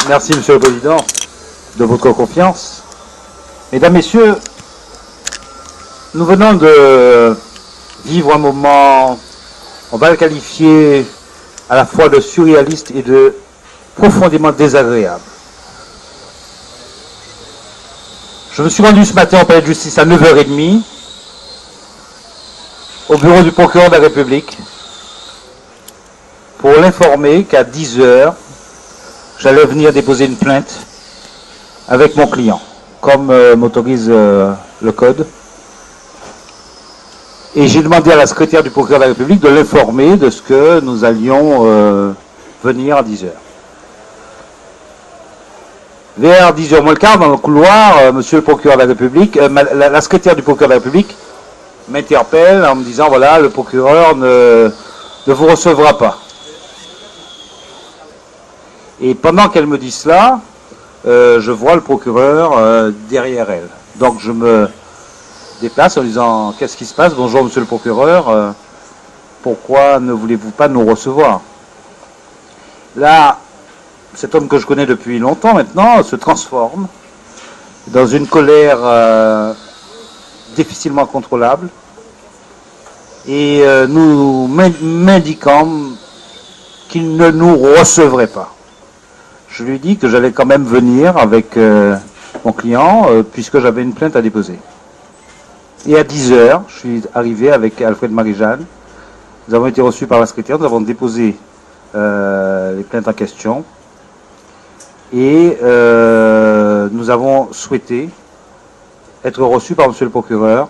Merci, Monsieur le Président, de votre confiance. Mesdames, Messieurs, nous venons de vivre un moment, on va le qualifier à la fois de surréaliste et de profondément désagréable. Je me suis rendu ce matin au palais de justice à 9h30, au bureau du procureur de la République, pour l'informer qu'à 10h, j'allais venir déposer une plainte avec mon client, comme m'autorise le code. Et j'ai demandé à la secrétaire du procureur de la République de l'informer de ce que nous allions venir à 10h. Vers 10h moins le quart, dans le couloir, monsieur le procureur de la République, la secrétaire du procureur de la République m'interpelle en me disant, voilà, le procureur ne vous recevra pas. Et pendant qu'elle me dit cela, je vois le procureur derrière elle. Donc je me déplace en disant, qu'est-ce qui se passe? Bonjour monsieur le procureur, pourquoi ne voulez-vous pas nous recevoir? Là, cet homme que je connais depuis longtemps maintenant se transforme dans une colère difficilement contrôlable et nous m'indiquant qu'il ne nous recevrait pas. Je lui ai dit que j'allais quand même venir avec mon client puisque j'avais une plainte à déposer. Et à 10h, je suis arrivé avec Alfred Marie-Jeanne. Nous avons été reçus par la secrétaire, nous avons déposé les plaintes en question. Et nous avons souhaité être reçus par monsieur le procureur.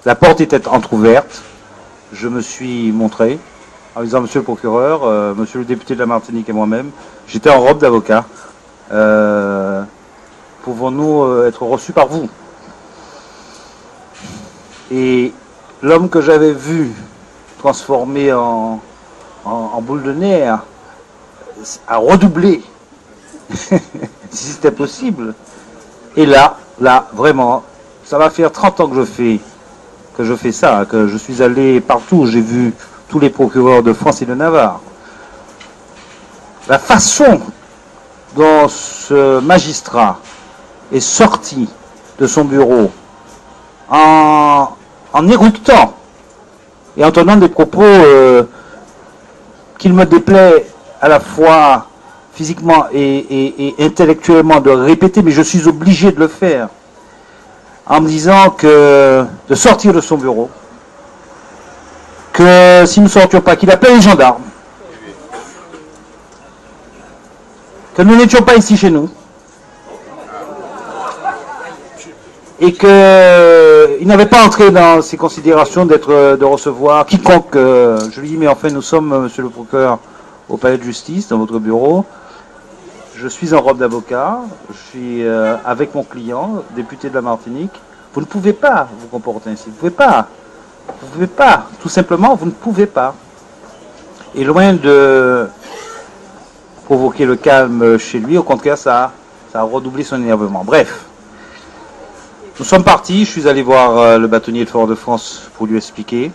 La porte était entrouverte. Je me suis montré en disant, monsieur le procureur, monsieur le député de la Martinique et moi-même, j'étais en robe d'avocat. Pouvons-nous être reçus par vous? Et l'homme que j'avais vu transformé en boule de nerfs a redoublé, si c'était possible. Et là, vraiment, ça va faire 30 ans que je fais ça, que je suis allé partout, j'ai vu tous les procureurs de France et de Navarre. La façon dont ce magistrat est sorti de son bureau en éructant et en tenant des propos qu'il me déplaît à la fois physiquement et intellectuellement de répéter, mais je suis obligé de le faire, en me disant que de sortir de son bureau, que si nous ne sortions pas, qu'il appelle les gendarmes, que nous n'étions pas ici chez nous, et qu'il n'avait pas entré dans ses considérations de recevoir quiconque. Je lui dis, mais enfin, nous sommes, monsieur le procureur, au palais de justice, dans votre bureau. Je suis en robe d'avocat, je suis avec mon client, député de la Martinique. Vous ne pouvez pas vous comporter ainsi, vous ne pouvez pas, tout simplement, vous ne pouvez pas. Et loin de provoquer le calme chez lui, au contraire, ça a redoublé son énervement. Bref, nous sommes partis, je suis allé voir le bâtonnier de Fort-de-France pour lui expliquer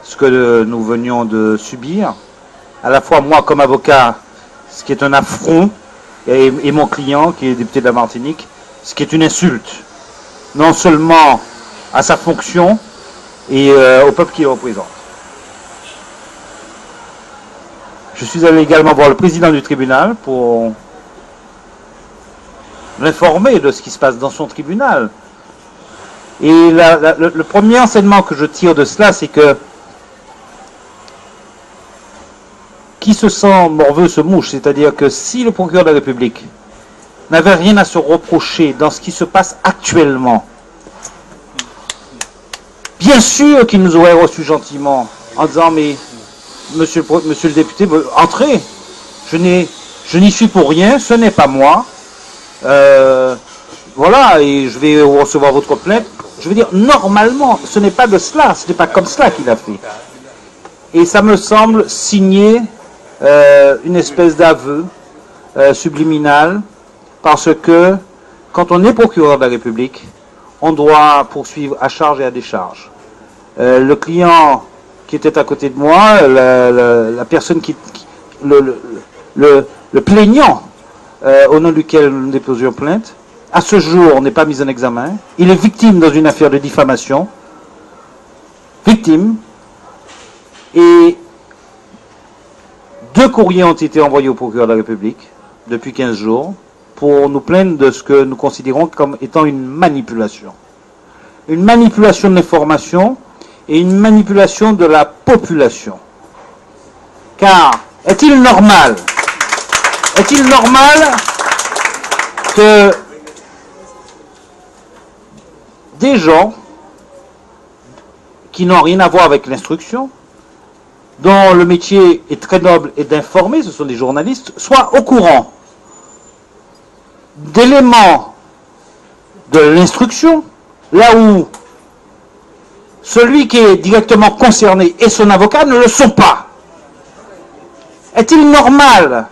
ce que nous venions de subir, à la fois moi comme avocat, ce qui est un affront, et mon client, qui est député de la Martinique, ce qui est une insulte, non seulement à sa fonction et au peuple qu'il représente. Je suis allé également voir le président du tribunal pour l'informer de ce qui se passe dans son tribunal. Et le premier enseignement que je tire de cela, c'est que qui se sent morveux se mouche, c'est-à-dire que si le procureur de la République n'avait rien à se reprocher dans ce qui se passe actuellement, bien sûr qu'il nous aurait reçus gentiment en disant, mais monsieur le député, entrez, je n'y suis pour rien, ce n'est pas moi, voilà, et je vais recevoir votre plainte. Je veux dire, normalement, ce n'est pas de cela, ce n'est pas comme cela qu'il a fait. Et ça me semble signer une espèce d'aveu subliminal, parce que quand on est procureur de la République, on doit poursuivre à charge et à décharge. Le client qui était à côté de moi, la personne le plaignant, au nom duquel nous déposions plainte, à ce jour, n'est pas mis en examen. Il est victime dans une affaire de diffamation. Victime. Et 2 courriers ont été envoyés au procureur de la République depuis 15 jours pour nous plaindre de ce que nous considérons comme étant une manipulation. Une manipulation de l'information et une manipulation de la population. Car est-il normal que des gens qui n'ont rien à voir avec l'instruction, dont le métier est très noble et d'informer, ce sont des journalistes, soient au courant d'éléments de l'instruction, là où celui qui est directement concerné et son avocat ne le sont pas? Est-il normal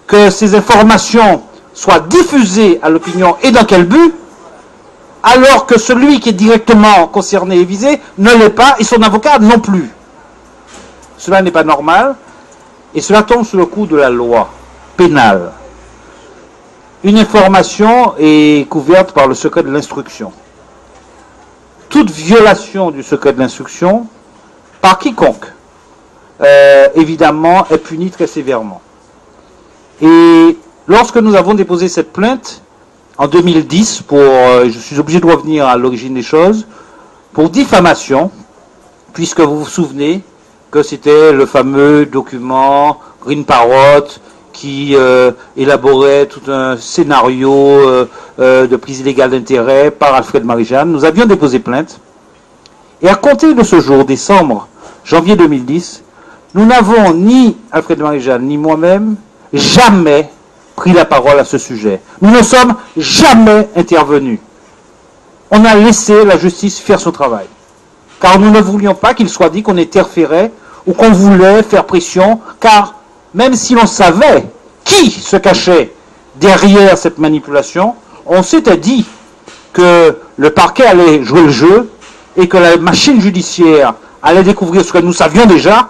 que ces informations soient diffusées à l'opinion et dans quel but, alors que celui qui est directement concerné et visé ne l'est pas et son avocat non plus? Cela n'est pas normal et cela tombe sous le coup de la loi pénale. Une information est couverte par le secret de l'instruction. Toute violation du secret de l'instruction, par quiconque, évidemment, est punie très sévèrement. Et lorsque nous avons déposé cette plainte, en 2010, je suis obligé de revenir à l'origine des choses, pour diffamation, puisque vous vous souvenez que c'était le fameux document Green Parrot qui élaborait tout un scénario de prise illégale d'intérêt par Alfred Marie-Jeanne. Nous avions déposé plainte. Et à compter de ce jour, janvier 2010, nous n'avons ni Alfred Marie-Jeanne ni moi-même jamais pris la parole à ce sujet. Nous ne sommes jamais intervenus. On a laissé la justice faire son travail. Car nous ne voulions pas qu'il soit dit qu'on interférait ou qu'on voulait faire pression, car même si l'on savait qui se cachait derrière cette manipulation, on s'était dit que le parquet allait jouer le jeu et que la machine judiciaire allait découvrir ce que nous savions déjà,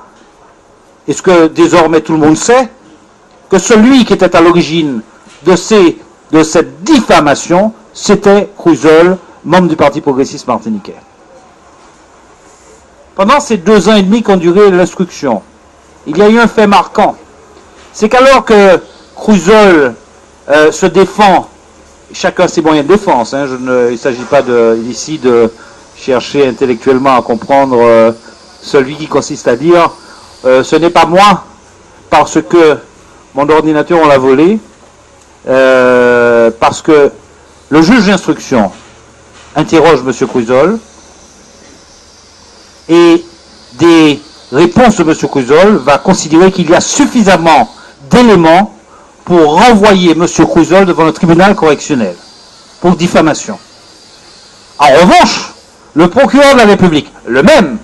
et ce que désormais tout le monde sait, que celui qui était à l'origine de cette diffamation, c'était Crouzol, membre du Parti progressiste martiniquais. Pendant ces 2 ans et demi qu'ont duré l'instruction, il y a eu un fait marquant. C'est qu'alors que Crouzol se défend, chacun ses moyens de défense, hein, il ne s'agit pas ici de chercher intellectuellement à comprendre celui qui consiste à dire ce n'est pas moi, parce que mon ordinateur on l'a volé, parce que le juge d'instruction interroge M. Crouzol, et des réponses de M. Crouzol va considérer qu'il y a suffisamment d'éléments pour renvoyer M. Crouzol devant le tribunal correctionnel pour diffamation. En revanche, le procureur de la République, le même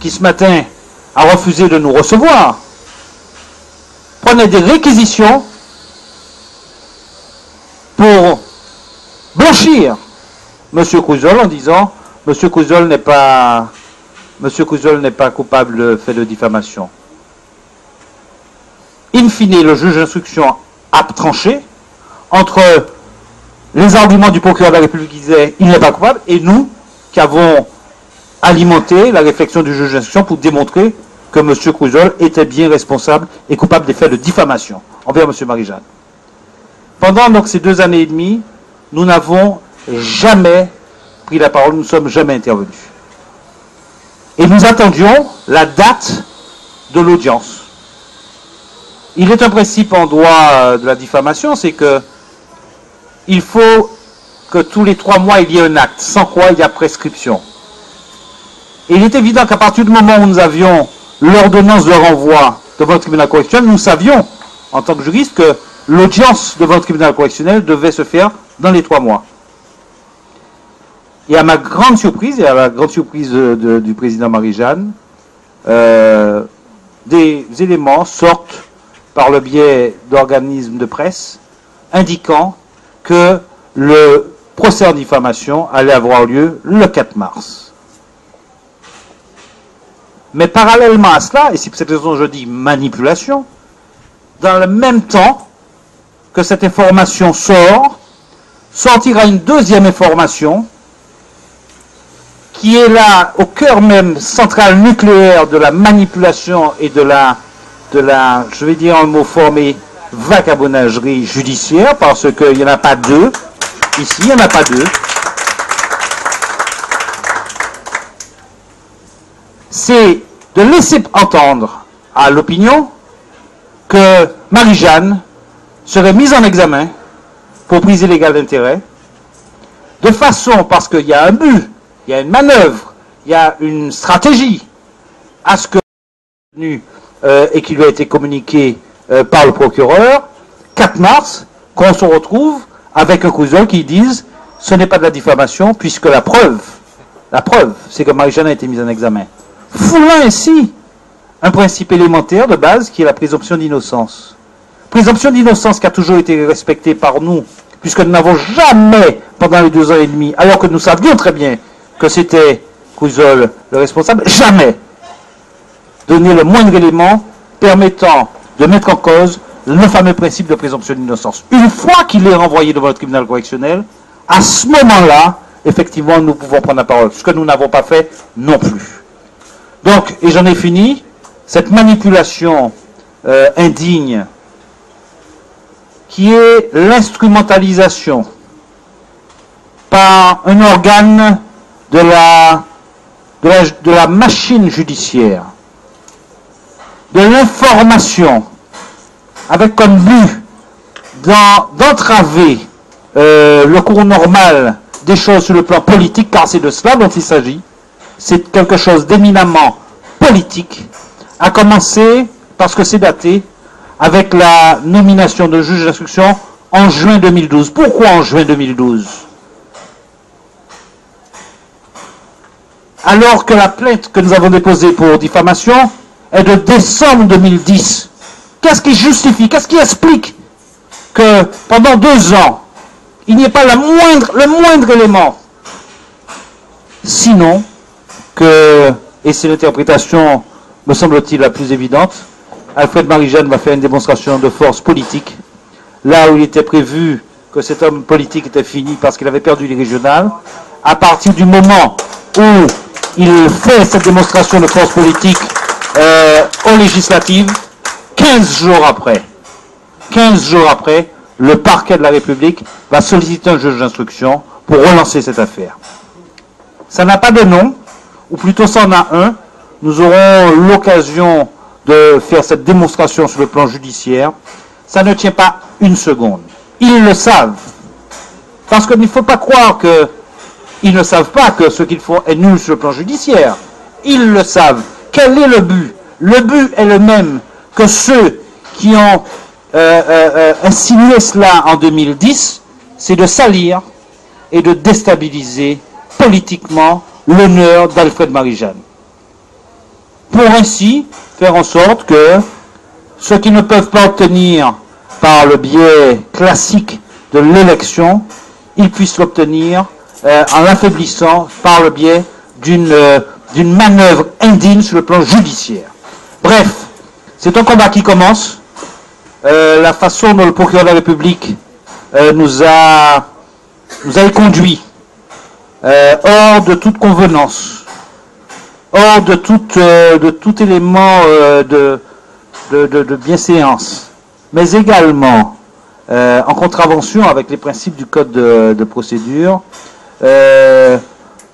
qui ce matin a refusé de nous recevoir, prenait des réquisitions pour blanchir M. Crouzol en disant « M. Crouzol n'est pas coupable de fait de diffamation ». In fine, le juge d'instruction a tranché entre les arguments du procureur de la République qui disait « il n'est pas coupable » et nous qui avons alimenté la réflexion du juge d'instruction pour démontrer que M. Crouzol était bien responsable et coupable des faits de diffamation envers M. Marie-Jeanne. Pendant donc ces 2 années et demie, nous n'avons jamais pris la parole, nous ne sommes jamais intervenus. Et nous attendions la date de l'audience. Il est un principe en droit de la diffamation, c'est que il faut que tous les 3 mois il y ait un acte, sans quoi il y a prescription. Et il est évident qu'à partir du moment où nous avions l'ordonnance de renvoi devant le tribunal correctionnel, nous savions, en tant que juriste, que l'audience devant le tribunal correctionnel devait se faire dans les 3 mois. Et à ma grande surprise, et à la grande surprise du président Marie-Jeanne, des éléments sortent par le biais d'organismes de presse indiquant que le procès en diffamation allait avoir lieu le 4 mars. Mais parallèlement à cela, et c'est pour cette raison que je dis manipulation, dans le même temps que cette information sort, sortira une deuxième information qui est là au cœur même central nucléaire de la manipulation et de la, je vais dire un mot formé, vagabondagerie judiciaire, parce qu'il n'y en a pas deux. Ici, il n'y en a pas deux. C'est de laisser entendre à l'opinion que Marie-Jeanne serait mise en examen pour prise illégale d'intérêt, de façon, parce qu'il y a un but, il y a une manœuvre, il y a une stratégie à ce que et qui lui a été communiqué par le procureur, 4 mars, qu'on se retrouve avec un cousin qui disent ce n'est pas de la diffamation puisque la preuve, c'est que Marie-Jeanne a été mise en examen. Foulant ainsi un principe élémentaire de base qui est la présomption d'innocence. Présomption d'innocence qui a toujours été respectée par nous, puisque nous n'avons jamais, pendant les 2 ans et demi, alors que nous savions très bien que c'était Couzol le responsable, jamais donné le moindre élément permettant de mettre en cause le fameux principe de présomption d'innocence. Une fois qu'il est renvoyé devant le tribunal correctionnel, à ce moment-là, effectivement, nous pouvons prendre la parole, ce que nous n'avons pas fait non plus. Donc, et j'en ai fini, cette manipulation indigne qui est l'instrumentalisation par un organe de la machine judiciaire, de l'information, avec comme but d'entraver le cours normal des choses sur le plan politique, car c'est de cela dont il s'agit. C'est quelque chose d'éminemment politique, à commencer, parce que c'est daté, avec la nomination de juge d'instruction en juin 2012. Pourquoi en juin 2012? Alors que la plainte que nous avons déposée pour diffamation est de décembre 2010. Qu'est-ce qui justifie, qu'est-ce qui explique que pendant 2 ans, il n'y ait pas le moindre élément, sinon que, et c'est l'interprétation, me semble-t-il, la plus évidente, Alfred Marie-Jeanne va faire une démonstration de force politique, là où il était prévu que cet homme politique était fini parce qu'il avait perdu les régionales. À partir du moment où il fait cette démonstration de force politique aux législatives, 15 jours après, le parquet de la République va solliciter un juge d'instruction pour relancer cette affaire. Ça n'a pas de nom, ou plutôt ça en a un. Nous aurons l'occasion de faire cette démonstration sur le plan judiciaire. Ça ne tient pas une seconde. Ils le savent. Parce qu'il ne faut pas croire qu'ils ne savent pas que ce qu'ils font est nul sur le plan judiciaire. Ils le savent. Quel est le but? Le but est le même que ceux qui ont insinué cela en 2010, c'est de salir et de déstabiliser politiquement l'honneur d'Alfred Marie-Jeanne. Pour ainsi faire en sorte que ceux qui ne peuvent pas obtenir par le biais classique de l'élection, ils puissent l'obtenir en l'affaiblissant par le biais d'une manœuvre indigne sur le plan judiciaire. Bref, c'est un combat qui commence. La façon dont le procureur de la République nous a conduits hors de toute convenance, hors de tout élément de bienséance, mais également en contravention avec les principes du code de procédure,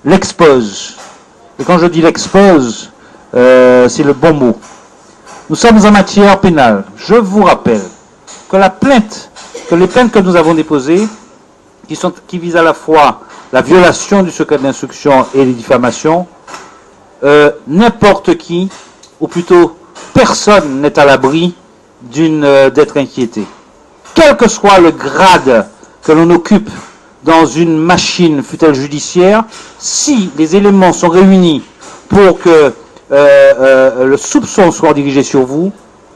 l'expose. Et quand je dis l'expose, c'est le bon mot. Nous sommes en matière pénale. Je vous rappelle que les plaintes que nous avons déposées, qui visent à la fois la violation du secret d'instruction et les diffamations, n'importe qui, ou plutôt personne n'est à l'abri d'être inquiété. Quel que soit le grade que l'on occupe dans une machine, fût-elle judiciaire, si les éléments sont réunis pour que le soupçon soit dirigé sur vous,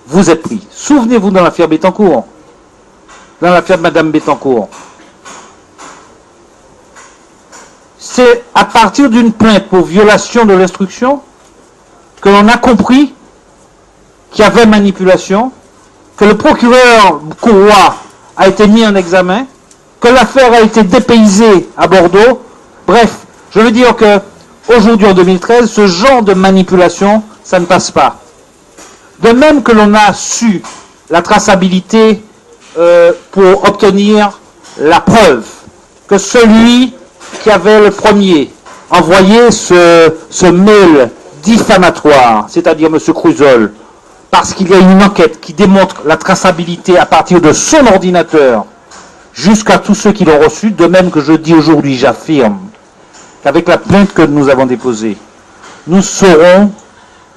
vous êtes pris. Souvenez-vous dans l'affaire Bettencourt, dans l'affaire de Madame Bettencourt. C'est à partir d'une plainte pour violation de l'instruction que l'on a compris qu'il y avait manipulation, que le procureur Courroy a été mis en examen, que l'affaire a été dépaysée à Bordeaux. Bref, je veux dire que aujourd'hui, en 2013, ce genre de manipulation, ça ne passe pas. De même que l'on a su la traçabilité pour obtenir la preuve que celui qui avait le premier envoyé ce mail diffamatoire, c'est-à-dire M. Crouzol, parce qu'il y a une enquête qui démontre la traçabilité à partir de son ordinateur jusqu'à tous ceux qui l'ont reçu, de même que je dis aujourd'hui, j'affirme, qu'avec la plainte que nous avons déposée, nous saurons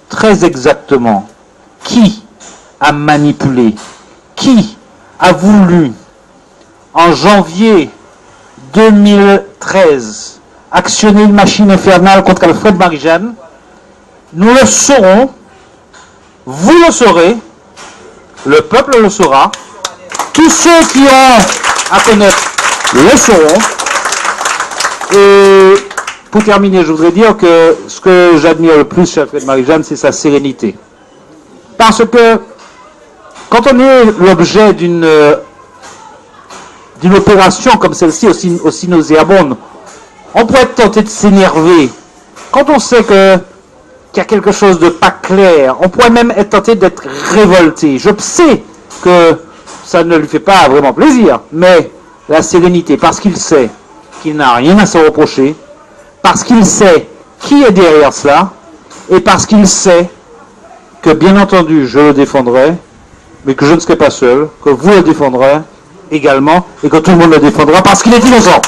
très exactement qui a manipulé, qui a voulu, en janvier 2013, actionner une machine infernale contre Alfred Marie-Jeanne. Nous le saurons, vous le saurez, le peuple le saura, tous ceux qui ont à connaître le sauront. Et pour terminer, je voudrais dire que ce que j'admire le plus chez Alfred Marie-Jeanne, c'est sa sérénité. Parce que quand on est l'objet d'une opération comme celle-ci, aussi nauséabonde, on pourrait être tenté de s'énerver. Quand on sait qu'il y a quelque chose de pas clair, on pourrait même être tenté d'être révolté. Je sais que ça ne lui fait pas vraiment plaisir, mais la sérénité, parce qu'il sait qu'il n'a rien à se reprocher, parce qu'il sait qui est derrière cela, et parce qu'il sait que, bien entendu, je le défendrai, mais que je ne serai pas seul, que vous le défendrez également, et que tout le monde le défendra, parce qu'il est innocent.